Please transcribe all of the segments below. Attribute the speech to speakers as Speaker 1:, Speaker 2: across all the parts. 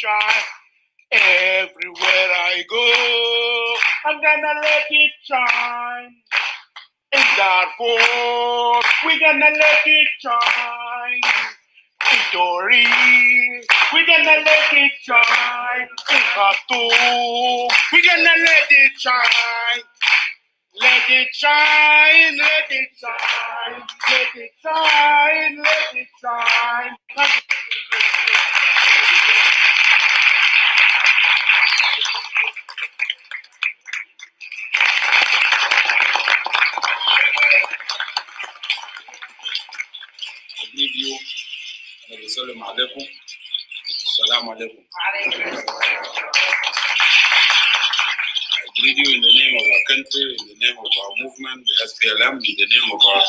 Speaker 1: shine. Everywhere I go, I'm gonna let it shine. In Darfur, we're gonna let it shine. In Tori, we're gonna let it shine. In Khartoum, we're gonna let it shine. Let it shine, let it shine, let it shine, let it shine.
Speaker 2: Video. Assalamu alaikum. Assalamu alaikum. I greet you in the name of our country, in the name of our movement, the SPLM, in the name of our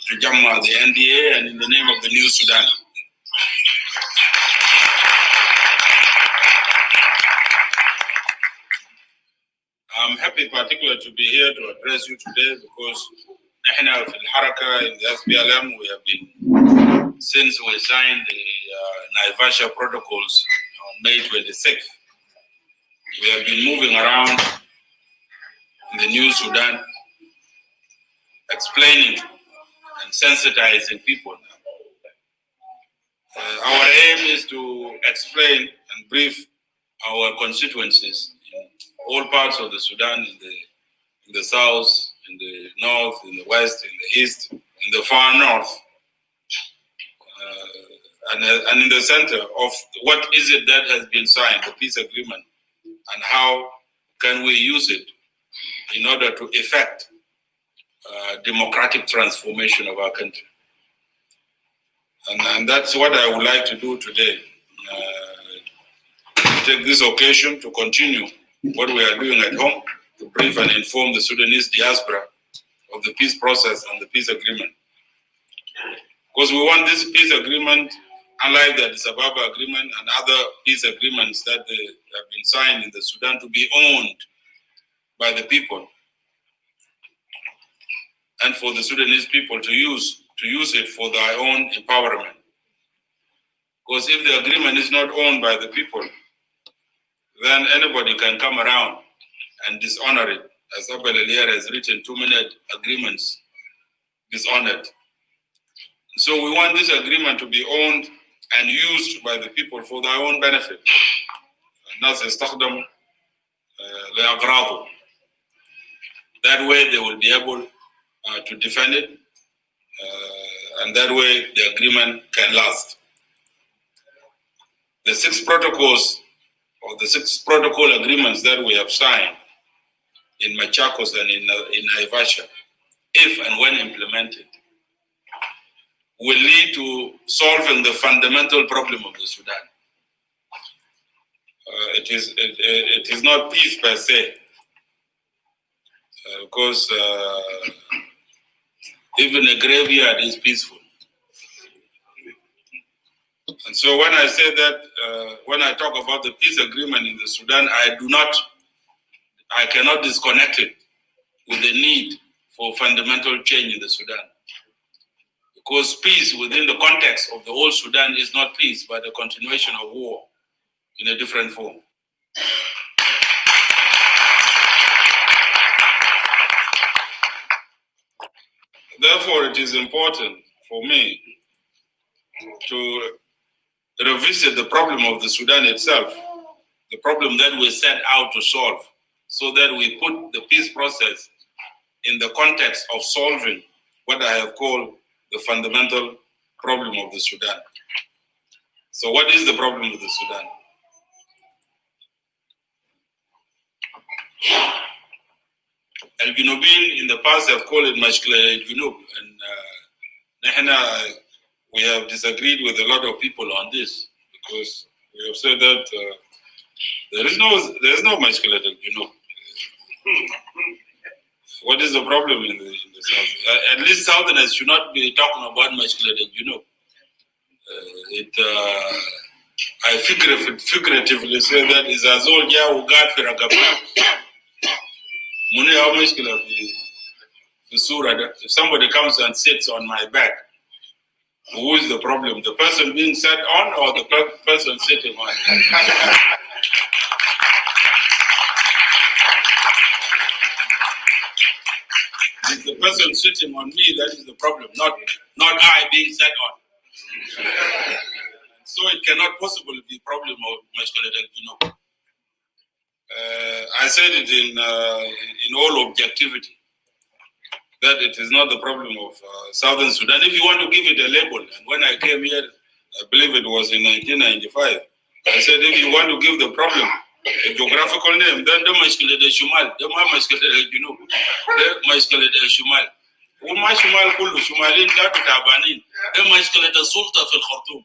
Speaker 2: Tujamma, the NDA, and in the name of the New Sudan. I'm happy particularly to be here to address you today because in the SPLM, we have been, since we signed the Naivasha protocols on May 26th, we have been moving around in the New Sudan, explaining and sensitizing people. Our aim is to explain and brief our constituencies in all parts of the Sudan, in the south, in the north, in the west, in the east, in the far north, and in the center of what is it that has been signed, the peace agreement, and how can we use it in order to effect democratic transformation of our country. And that's what I would like to do today. Take this occasion to continue what we are doing at home, to brief and inform the Sudanese diaspora of the peace process and the peace agreement. Because we want this peace agreement, unlike the Addis Ababa agreement and other peace agreements that have been signed in the Sudan, to be owned by the people and for the Sudanese people to use it for their own empowerment. Because if the agreement is not owned by the people, then anybody can come around and dishonor it. As Abel Elier has written, 2-minute agreements dishonored. So we want this agreement to be owned and used by the people for their own benefit. That way they will be able to defend it, and that way the agreement can last. The 6 protocols or the 6 protocol agreements that we have signed in Machakos and in Naivasha, if and when implemented, will lead to solving the fundamental problem of the Sudan. It is not peace per se, because even a graveyard is peaceful. And so when I say that, when I talk about the peace agreement in the Sudan, I cannot disconnect it with the need for fundamental change in the Sudan. Because peace within the context of the whole Sudan is not peace, but a continuation of war in a different form. Therefore, it is important for me to revisit the problem of the Sudan itself, the problem that we set out to solve, so that we put the peace process in the context of solving what I have called the fundamental problem of the Sudan. So what is the problem of the Sudan? Al-Junubin in the past have called it Mashkila al-Junub, and we have disagreed with a lot of people on this, because we have said that there is no Mashkila al-Junub. What is the problem in the South? At least Southerners should not be talking about Mashkila al-Junub. I figuratively say that is as old Ugad Firagaba. If somebody comes and sits on my back, Who is the problem? The person being sat on or the person sitting on? It's the person sitting on me that is the problem, not I being sat on. So it cannot possibly be a problem of masculinity. I said it in all objectivity that it is not the problem of Southern Sudan. If you want to give it a label, and when I came here, I believe it was in 1995, I said if you want to give the problem a geographical name, then the masculinity Shumal, the masculinity Junub, the masculinity Shumal. وما شمال كله شمالين ذات تعبانين ده مشكلة السلطة في الخرطوم.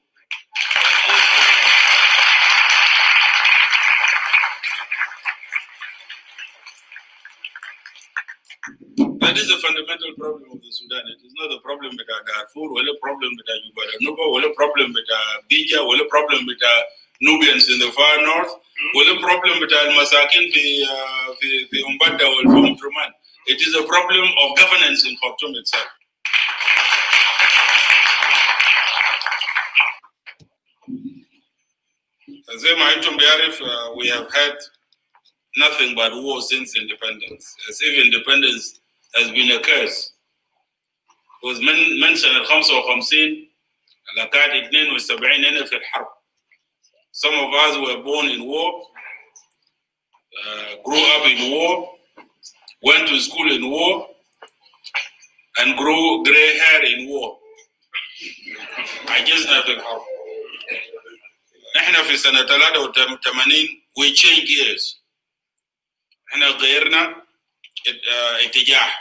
Speaker 2: That is a fundamental problem of the Sudan. It is not a problem with Darfur, or a problem with Juba, or a problem with Bija, or a problem with Nubians in the far north, or a problem with Al-Masakin, the Umbanda, or Umdurman. It is a problem of governance in Khartoum itself. As we have had nothing but war since independence, as if independence has been a curse. Because من سنة 55 لكاد 72 هنا في الحرب. Some of us were born in war, grew up in war, went to school in war, and grew gray hair in war. عجزنا في الحرب. نحن في سنة 83 we changed gears. احنا غيرنا اتجاه.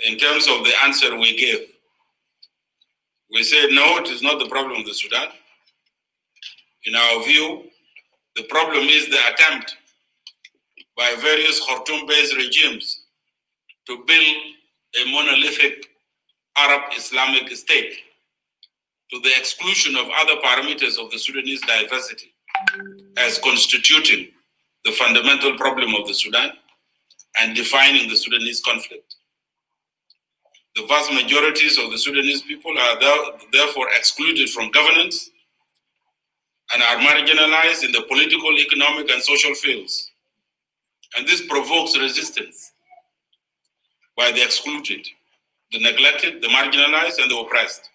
Speaker 2: In terms of the answer we gave, we said no, it is not the problem of the Sudan. In our view, the problem is the attempt by various Khartoum-based regimes to build a monolithic Arab Islamic state to the exclusion of other parameters of the Sudanese diversity as constituting the fundamental problem of the Sudan and defining the Sudanese conflict. The vast majorities of the Sudanese people are therefore excluded from governance and are marginalized in the political, economic, and social fields. And this provokes resistance by the excluded, the neglected, the marginalized, and the oppressed.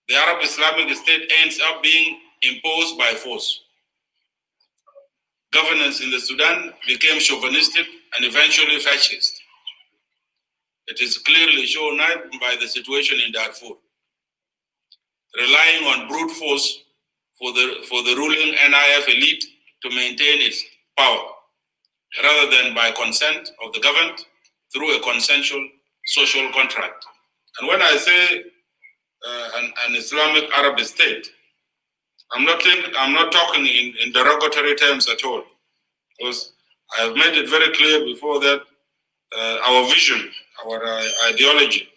Speaker 2: The Arab Islamic State ends up being imposed by force. Governance in the Sudan became chauvinistic and eventually fascist. It is clearly shown by the situation in Darfur, relying on brute force for the ruling NIF elite to maintain its power, rather than by consent of the governed through a consensual social contract. And when I say an Islamic Arab state, I'm not talking in derogatory terms at all, because I have made it very clear before that our vision, our ideology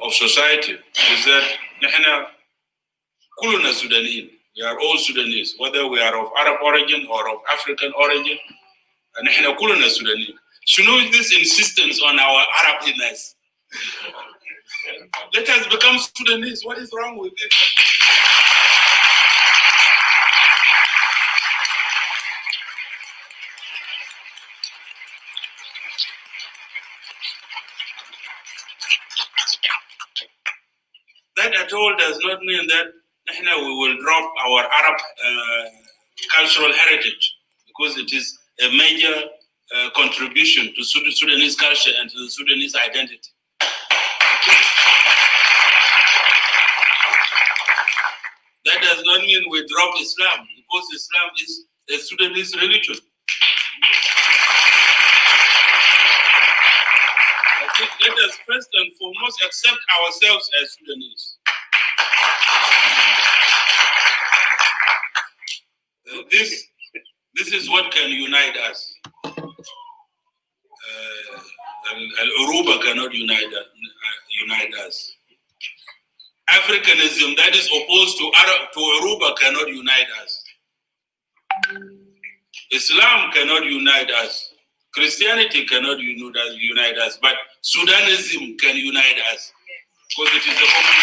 Speaker 2: of society is that نحن كلنا Sudanese. We are all Sudanese, whether we are of Arab origin or of African origin. نحن كلنا Sudanese. شنو is this insistence on our Arabness? Let us become Sudanese. What is wrong with it? That at all does not mean that we will drop our Arab cultural heritage, because it is a major contribution to Sudanese culture and to the Sudanese identity. That does not mean we drop Islam, because Islam is a Sudanese religion. Let us first and foremost accept ourselves as Sudanese. This is what can unite us. Al-Uruba cannot unite us. Africanism that is opposed to Uruba cannot unite us. Islam cannot unite us. Christianity cannot unite us, but Sudanism can unite us because it is a common.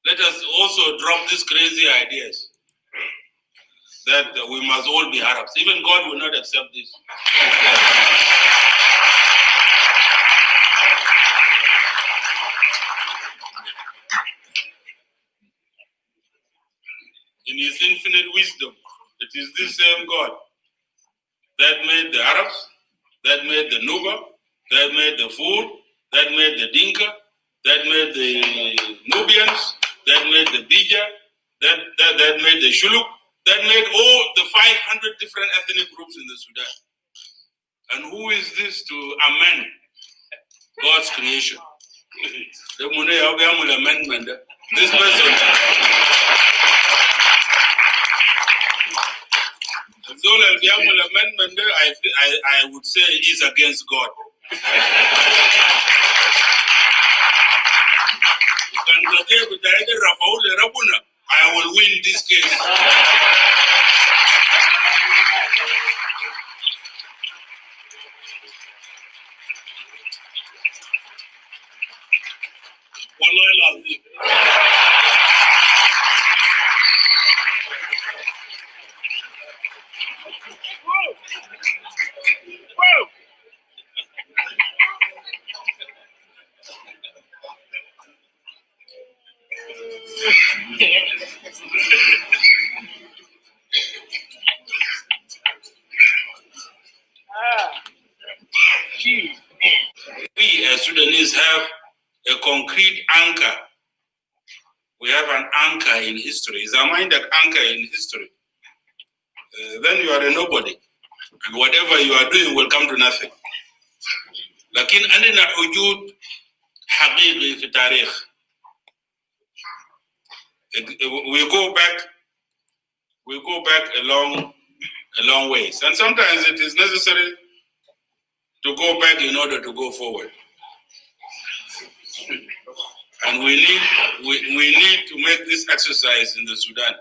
Speaker 2: Let us also drop these crazy ideas that we must all be Arabs. Even God will not accept this. In his infinite wisdom, it is this same God that made the Arabs, that made the Nuba, that made the Fur, that made the Dinka, that made the Nubians, that made the Bija, that made the Shuluk, that made all the 500 different ethnic groups in the Sudan. And who is this to amend God's creation? This person, amendment, I would say is against God. I will win this case. We as Sudanese have a concrete anchor. We have an anchor in history. Is a mind that anchor in history? Then you are a nobody. And whatever you are doing will come to nothing. لكن عندنا وجود حقيقي في التاريخ. We go back a long ways. And sometimes it is necessary to go back in order to go forward. And we need to make this exercise in the Sudan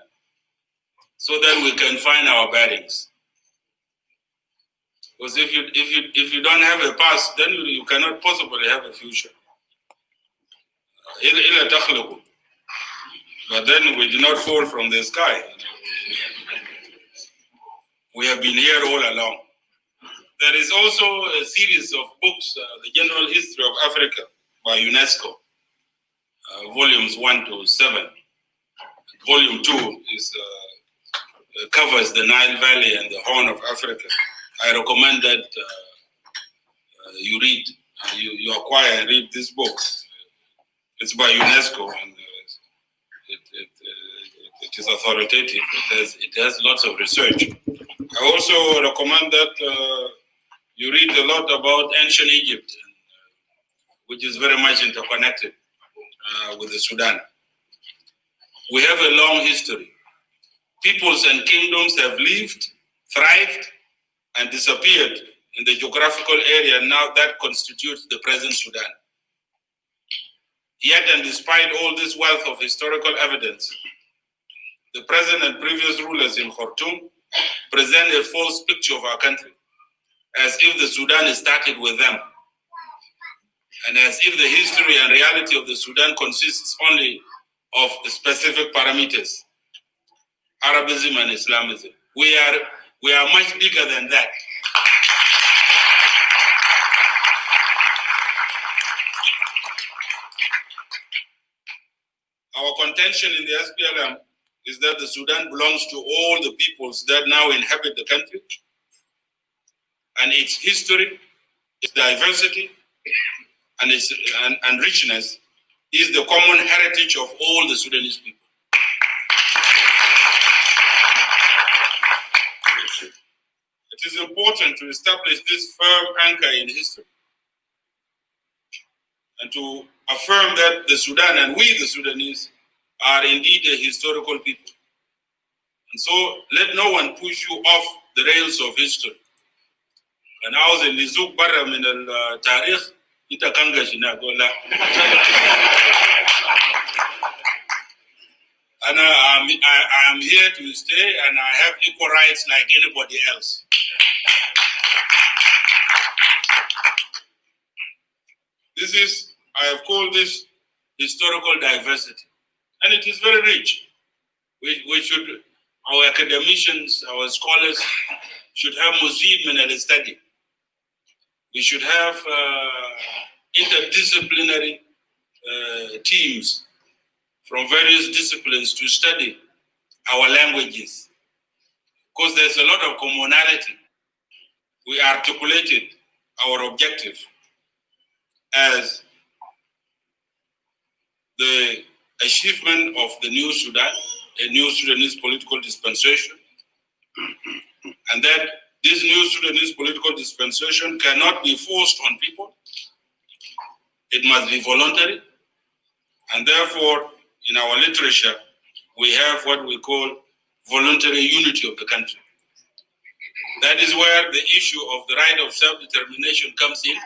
Speaker 2: so that we can find our bearings. Because if you don't have a past, then you cannot possibly have a future. But then we did not fall from the sky. We have been here all along. There is also a series of books, The General History of Africa by UNESCO, volumes 1 to 7. Volume 2 is covers the Nile Valley and the Horn of Africa. I recommend that you read, you acquire and read this book. It's by UNESCO and it is authoritative. It has lots of research. I also recommend that you read a lot about ancient Egypt, which is very much interconnected with the Sudan. We have a long history. Peoples and kingdoms have lived, thrived, and disappeared in the geographical area now that constitutes the present Sudan. Yet, and despite all this wealth of historical evidence, the present and previous rulers in Khartoum present a false picture of our country, as if the Sudan started with them, and as if the history and reality of the Sudan consists only of specific parameters, Arabism and Islamism. We are much bigger than that. Our contention in the SPLM is that the Sudan belongs to all the peoples that now inhabit the country, and its history, its diversity, and its and richness is the common heritage of all the Sudanese people. It is important to establish this firm anchor in history and to affirm that the Sudan and we, the Sudanese, are indeed a historical people. And so let no one push you off the rails of history. And I was in Nizuk Barra min al-Tarikh, ita kanga shina gola. And I am here to stay, and I have equal rights like anybody else. I have called this historical diversity, and it is very rich. We should, our academicians, our scholars, should have muzid min al-study. We should have interdisciplinary teams from various disciplines to study our languages, because there's a lot of commonality. We articulated our objective as the achievement of the new Sudan, a new Sudanese political dispensation, and that this new Sudanese political dispensation cannot be forced on people. It must be voluntary, and therefore, in our literature, we have what we call voluntary unity of the country. That is where the issue of the right of self-determination comes in,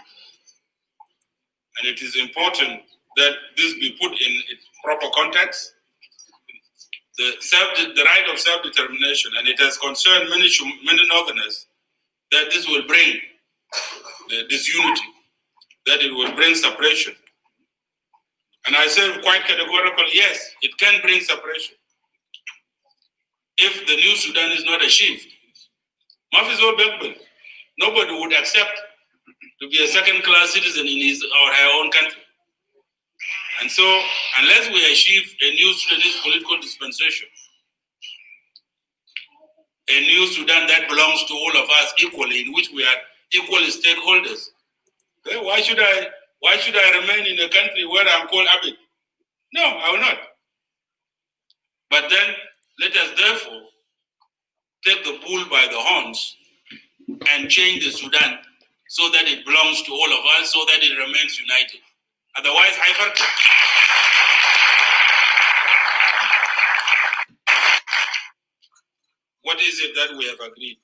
Speaker 2: and it is important that this be put in its proper context. The right of self-determination, and it has concerned many Northerners, that this will bring disunity, that it will bring separation. And I say quite categorically, yes, it can bring separation if the new Sudan is not achieved. Nobody would accept to be a second-class citizen in his or her own country. And so, unless we achieve a new Sudanese political dispensation, a new Sudan that belongs to all of us equally, in which we are equal stakeholders, then why should I remain in a country where I'm called Abid? No, I will not. But then, let us therefore take the bull by the horns and change the Sudan so that it belongs to all of us, so that it remains united. Otherwise, what is it that we have agreed?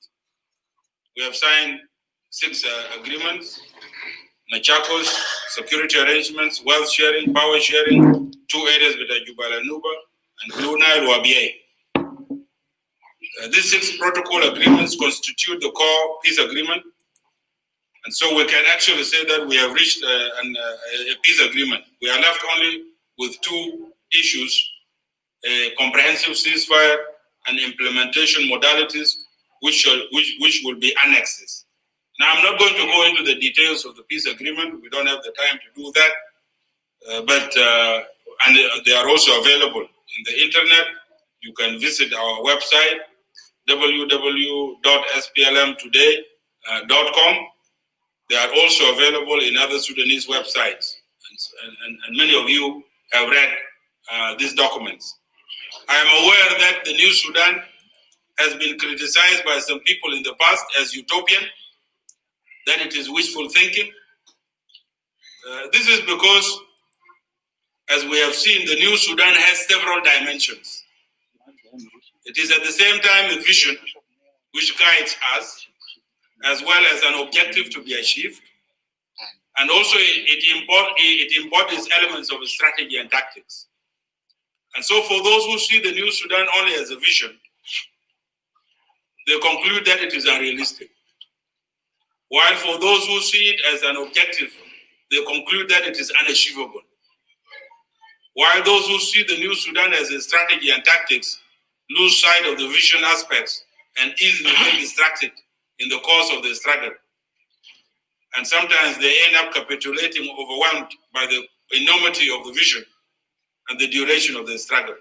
Speaker 2: We have signed 6 agreements: Machakos, security arrangements, wealth sharing, power sharing, 2 areas with Ajubala Nuba, and Blue Nile Wabie. These 6 protocol agreements constitute the core peace agreement. And so we can actually say that we have reached a peace agreement. We are left only with 2 issues: a comprehensive ceasefire and implementation modalities, which will be annexes. Now, I'm not going to go into the details of the peace agreement. We don't have the time to do that. And they are also available in the internet. You can visit our website, www.splmtoday.com. They are also available in other Sudanese websites. And many of you have read these documents. I am aware that the new Sudan has been criticized by some people in the past as utopian, that it is wishful thinking. This is because, as we have seen, the new Sudan has several dimensions. It is at the same time a vision which guides us, as well as an objective to be achieved. And also it embodies elements of strategy and tactics. And so for those who see the new Sudan only as a vision, they conclude that it is unrealistic. While for those who see it as an objective, they conclude that it is unachievable. While those who see the new Sudan as a strategy and tactics lose sight of the vision aspects and easily get distracted in the course of the struggle. And sometimes they end up capitulating, overwhelmed by the enormity of the vision and the duration of the struggle.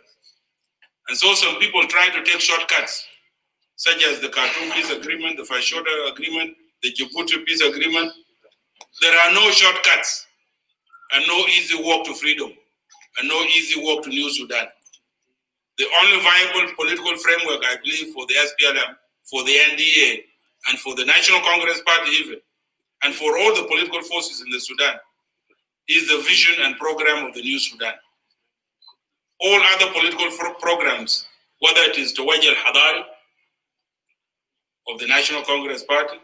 Speaker 2: And so some people try to take shortcuts, such as the Khartoum Peace Agreement, the Fashoda Agreement, the Djibouti Peace Agreement. There are no shortcuts and no easy walk to freedom and no easy walk to New Sudan. The only viable political framework, I believe, for the SPLM, for the NDA, and for the National Congress Party even, and for all the political forces in the Sudan, is the vision and program of the new Sudan. All other political programs, whether it is Tawaj al-Hadari of the National Congress Party,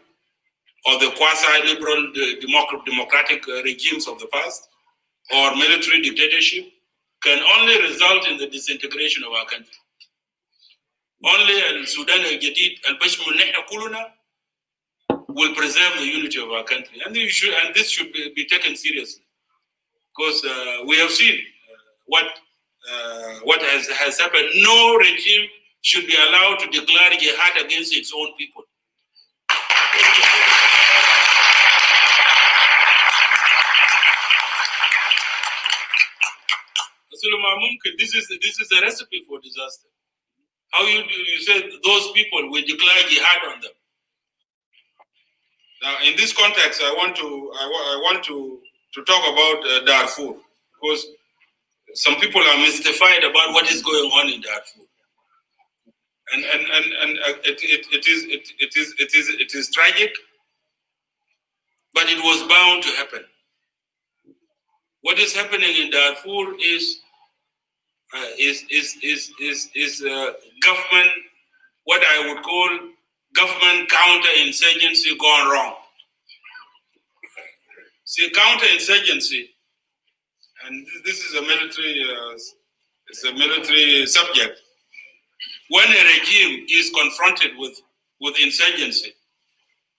Speaker 2: or the quasi-liberal democratic regimes of the past, or military dictatorship, can only result in the disintegration of our country. Only Sudan al-Jadid al-Bashmul Nihna Kuluna will preserve the unity of our country. And this should be taken seriously. Because we have seen what has happened. No regime should be allowed to declare jihad against its own people. This is a recipe for disaster. How you say those people will declare jihad on them? Now, in this context, I want to talk about Darfur, because some people are mystified about what is going on in Darfur, and it is tragic, but it was bound to happen. What is happening in Darfur is government, what I would call government counterinsurgency gone wrong. See, counterinsurgency, and this is a military subject. When a regime is confronted with insurgency,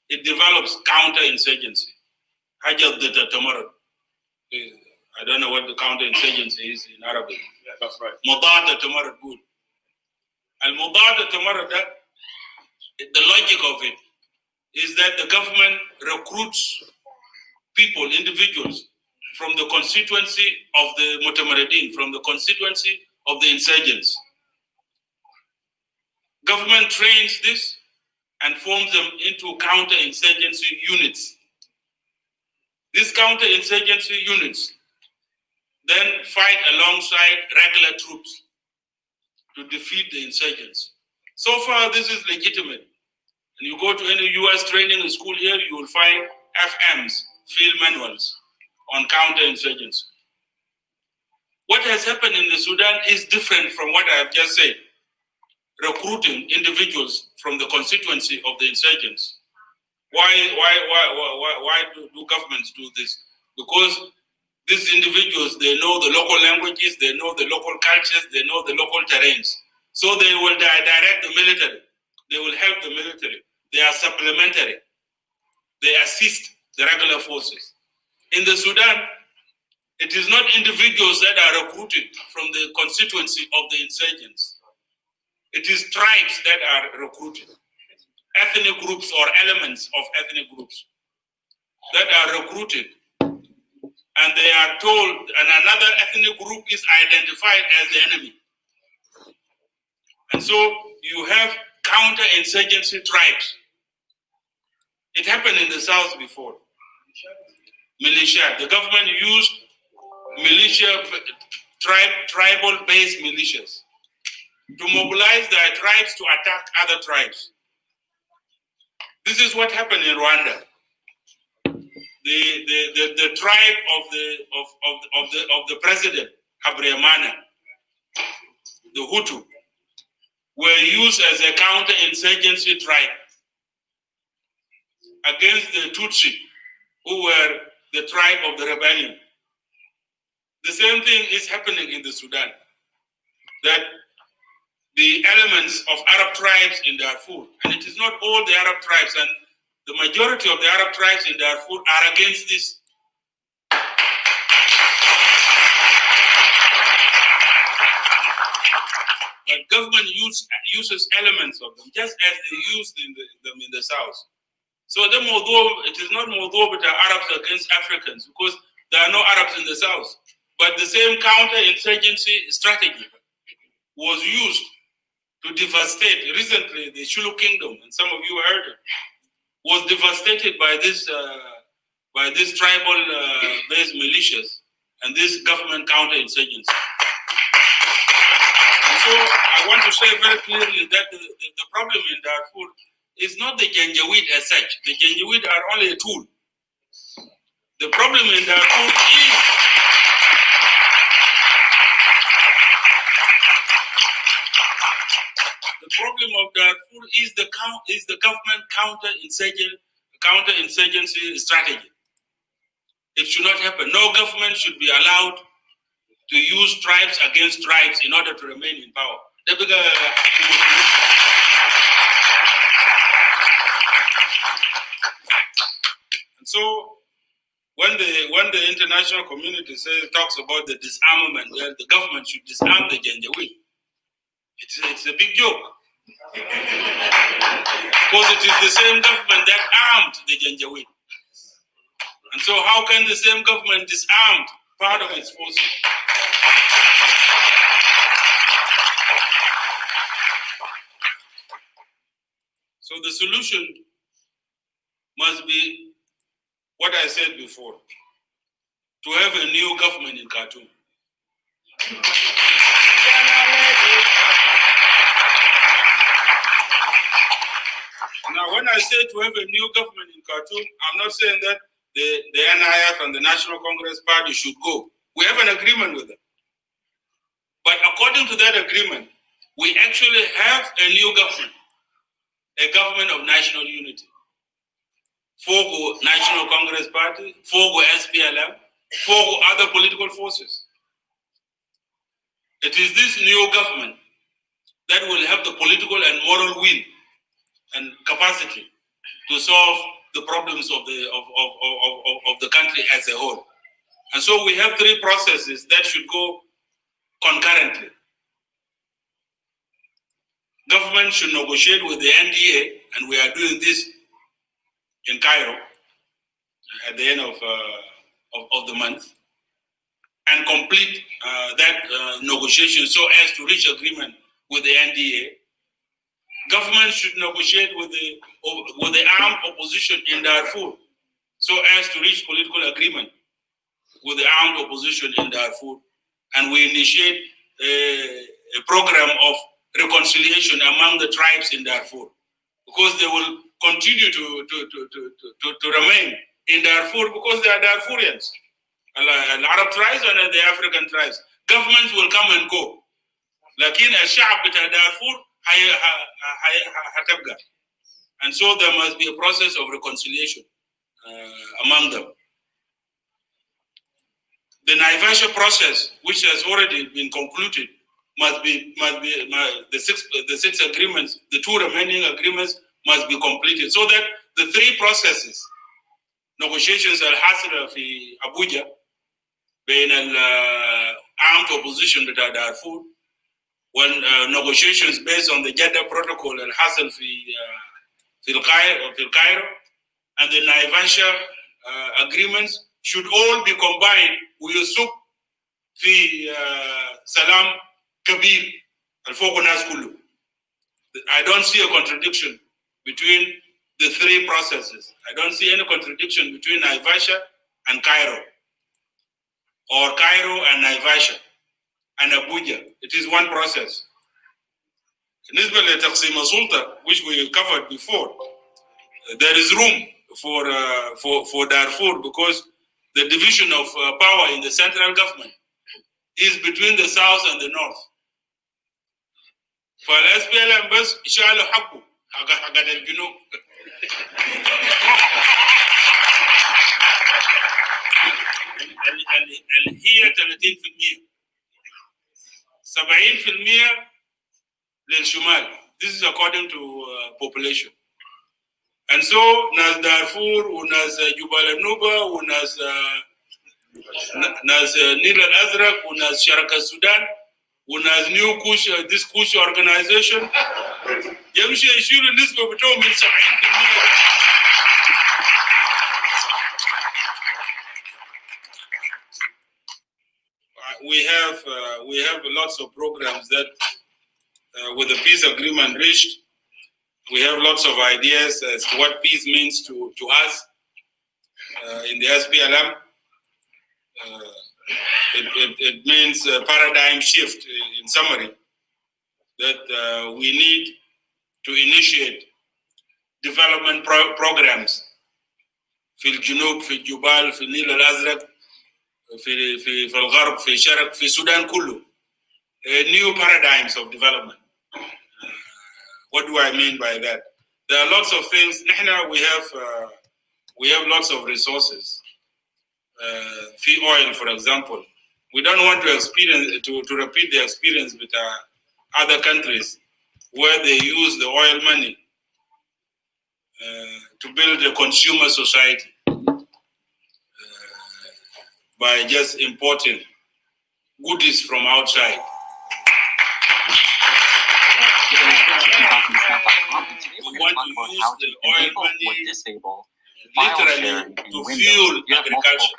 Speaker 2: it develops counterinsurgency. I don't know what the counterinsurgency is in Arabic.
Speaker 1: Yeah, that's right.
Speaker 2: The logic of it is that the government recruits people, individuals, from the constituency of the Mutamaridin, from the constituency of the insurgents. Government trains this and forms them into counter-insurgency units. These counter-insurgency units then fight alongside regular troops to defeat the insurgents. So far, this is legitimate. And you go to any US training school here, you will find FMs, field manuals on counterinsurgency. What has happened in the Sudan is different from what I have just said. Recruiting individuals from the constituency of the insurgents. Why do governments do this? Because these individuals, they know the local languages, they know the local cultures, they know the local terrains. So they will direct the military. They will help the military. They are supplementary. They assist the regular forces. In the Sudan, it is not individuals that are recruited from the constituency of the insurgents. It is tribes that are recruited. Ethnic groups or elements of ethnic groups that are recruited. And they are told, and another ethnic group is identified as the enemy. And so you have counter-insurgency tribes. It happened in the South before. Militia. The government used tribal-based militias to mobilize their tribes to attack other tribes. This is what happened in Rwanda. The tribe of the president, Habyarimana, the Hutu, were used as a counter-insurgency tribe against the Tutsi, who were the tribe of the rebellion. The same thing is happening in the Sudan, that the elements of Arab tribes in Darfur, and it is not all the Arab tribes, and the majority of the Arab tribes in Darfur are against this. But government uses elements of them, just as they used them in the South. So it is not but Arabs against Africans, because there are no Arabs in the South. But the same counter-insurgency strategy was used to devastate. Recently, the Shulu Kingdom, and some of you heard it, was devastated by this tribal-based militias and this government counter-insurgency. And so I want to say very clearly that the problem in Darfur is not the Janjaweed as such. The Janjaweed are only a tool. The problem in Darfur is the government counter-insurgency strategy. It should not happen. No government should be allowed to use tribes against tribes in order to remain in power. And so when the international community talks about the disarmament, well, the government should disarm the Janjaweed. It's a big joke. Because it is the same government that armed the Janjaweed. And so how can the same government disarm part of its forces? So the solution must be what I said before, to have a new government in Khartoum. Now, when I say to have a new government in Khartoum, I'm not saying that the NIF and the National Congress Party should go. We have an agreement with them. But according to that agreement, we actually have a new government, a government of national unity. Fogo National Congress Party, Fogo SPLM, Fogo other political forces. It is this new government that will have the political and moral will and capacity to solve the problems of the country as a whole. And so we have three processes that should go concurrently. Government should negotiate with the NDA, and we are doing this in Cairo at the end of the month, and complete that negotiation so as to reach agreement with the NDA. Government should negotiate with the armed opposition in Darfur so as to reach political agreement with the armed opposition in Darfur, and we initiate a program of reconciliation among the tribes in Darfur, because they will continue to remain in Darfur because they are Darfurians. Arab tribes and the African tribes. Governments will come and go. لكن الشعب بتاع دارفور هتبقى. And so there must be a process of reconciliation among them. The Naivasha process, which has already been concluded, must be the six agreements, the two remaining agreements must be completed, so that the three processes, negotiations الحاصلة في أبوجا بين armed opposition بتاع دارفور when negotiations based on the Jeddah Protocol الحاصل في القاهرة and the Naivasha agreements should all be combined ويصب في سلام كبير الفوق الناس كله. I don't see a contradiction between the three processes. I don't see any contradiction between Naivasha and Cairo, or Cairo and Naivasha and Abuja. It is one process. بالنسبة لتقسيم السلطة, which we covered before, there is room for Darfur, because the division of power in the central government is between the south and the north. فالSPLM بس يشالوا حقه حق الجنوب. هي 30%. 70% للشمال. This is according to population. And so ناس دارفور وناس جبال النوبة وناس نيل الأزرق وناس شرق السودان وناس نيو كوش this كوش organization يمشي يشيلوا النسبة بتوعهم من 70%. We have lots of programs that with the peace agreement reached, we have lots of ideas as to what peace means to us in the SPLM. It means a paradigm shift, in summary, that we need to initiate development programs في الجنوب في الجبال في النيل الأزرق في الغرب في الشرق في السودان كله, new paradigms of development. What do I mean by that? There are lots of things. We have lots of resources. Oil, for example, We don't want to repeat the experience with other countries where they use the oil money to build a consumer society by just importing goodies from outside. We want to use the oil money literally to fuel agriculture.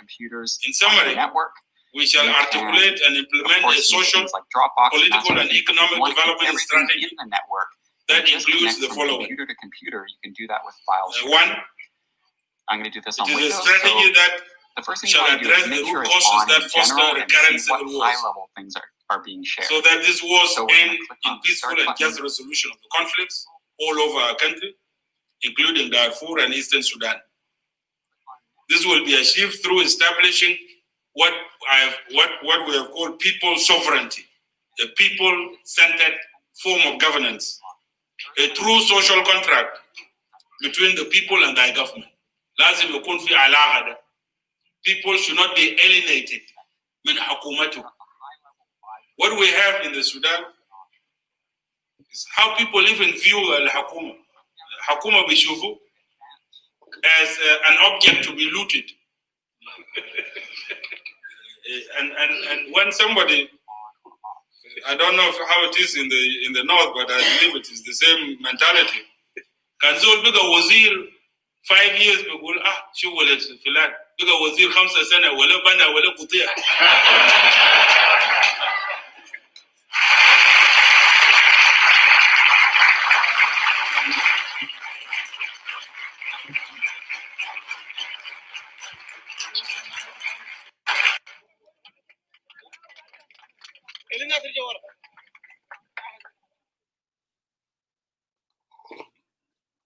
Speaker 2: In summary, we shall articulate and implement a social, political, and economic development strategy that includes the following.
Speaker 3: Computer to computer, you can do that with file sharing.
Speaker 2: One,
Speaker 3: I'm going to do this on
Speaker 2: it is
Speaker 3: Windows.
Speaker 2: a strategy that
Speaker 3: The first thing
Speaker 2: shall
Speaker 3: you want to do
Speaker 2: address
Speaker 3: is
Speaker 2: the
Speaker 3: make sure
Speaker 2: root
Speaker 3: it's
Speaker 2: causes
Speaker 3: on
Speaker 2: that
Speaker 3: in
Speaker 2: foster
Speaker 3: general and
Speaker 2: recurrent
Speaker 3: see what
Speaker 2: civil wars,
Speaker 3: high-level things are being shared.
Speaker 2: so that this wars
Speaker 3: So we're
Speaker 2: end
Speaker 3: gonna click
Speaker 2: in
Speaker 3: on
Speaker 2: peaceful
Speaker 3: Start
Speaker 2: and
Speaker 3: button.
Speaker 2: just resolution of the conflicts all over our country, including Darfur and Eastern Sudan. This will be achieved through establishing what we have called people sovereignty, a people-centered form of governance, a true social contract between the people and their government. لازم يكون في علاقة ده. People should not be alienated من حكومته. What we have in the Sudan is how people even view الحكومة. الحكومة بيشوفوا as an object to be looted. and when somebody, I don't know how it is in the north, but I believe it is the same mentality. كان زول بقى وزير 5 years بيقول شو ولد فلان بقى وزير 5 سنة ولا بنى ولا قطيع.